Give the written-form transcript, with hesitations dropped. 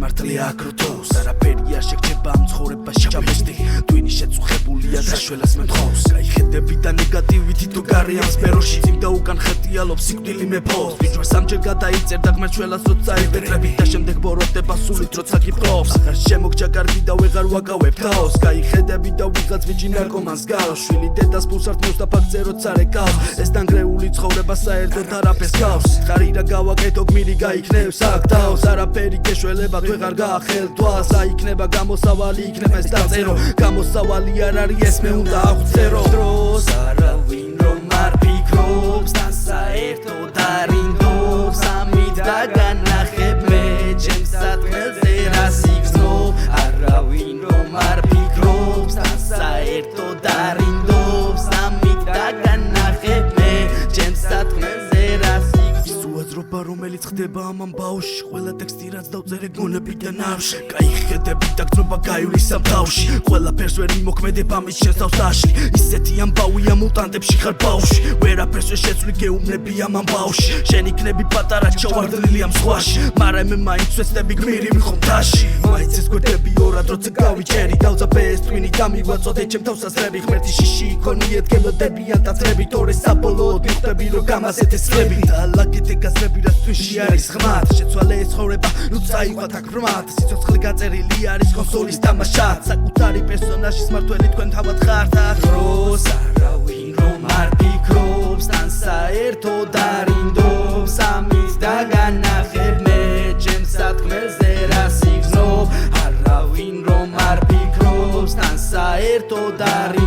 მართლია აკროთოს არაფერია შეგჭება ამ ცხოვრებაში ჩამოსდი ტვინი შეწუხებულია გაშველას მე მთხოვს გაიხედები და ნეგატივი თითო გარიან სფეროში წინ და უკან ხეტიალობს სიკვდილი მეფოს ბიჭო სამჯერ გადაიწერდა ღმერთშველას როცა იბეტრები და შემდეგ ბოროტდება სულით როცა გიფრობს აღარ შემოგჭა კარგი და ვეღარ ვაკავებ თავს გაიხედები და ვიღაც ბიჭი ნარკომანს გავს შვილი დედას ფულსართმევს და ფაქტზე როცა რეკავს ეს დანგრეული ცხოვრება საერთოდ არაფერს გავს ხარი რა გავაკეთო გმირი გაიქნევს აქ თავს არაფერი გეშველება თუ ვეღარ გაახელთვას აიქნება გამოსავალი იქნება ეს დაწერო გამოსავალი არ არის ეს მე უნდა აღვწერო დროს არავინ რომ არ ფიქრობს თან საერთოდ არ ინდობს ამით დაგანახებ მე ჩემს სათქმელზე რას იგრძნობ არავინ რომ არ ფიქრობს თან საერთოდ არ ინდობს ამით დაგანახებ მე ჩემს სათქმელზე რას აზრობა რომელიც ხდება ამ ამბავში ყველა ტექსტი რაც დავწერე გონებიდან არში გაიხედები და გძნობა გაივლის ამ თავში ყველაფერს ვერ იმოქმედებ ამის შესავსაში ისეთი ამბავია მუტანტებში ხარ ბავში ვერაფერს ვერ შეცვლი გეუბნები ამ ამბავში შენ იქნები პატარა ჩავარდნილი ამ ზღვაში მაგრამ მე მაინც ვეცდები გმირი ვიყო მთაში მაინც ეს გვერდები ორად როცა გავიჭერი დავძაბე ეს ტვინი დამივაწოდე ჩემ თავსასრები ღმერთი შიში იქონიეთ გელოდებიან ტაცრები თორე საბოლოოდ მიხვდები რომ გამასეთ ეს ხლები და ლაგეთ გასრები რაც თვიში არის ღმად შეცვალე ეს ცხოვრება ნუ წაიყვათ აქ ბრმად სიცოცხლე გაწერილი არის კონსოლის თამაშად საკუთარი პერსონაჟის მართველი თქვენ თავად ხართ აქ დროს არავინ რომ არ ფიქრობს თან საერთოდ არ ინდობს ამით დაგანახებ მე ჩემს სათქმელზე რას იგრძნობ არავინ რომ არ ფიქრობს თან საერთოდ არ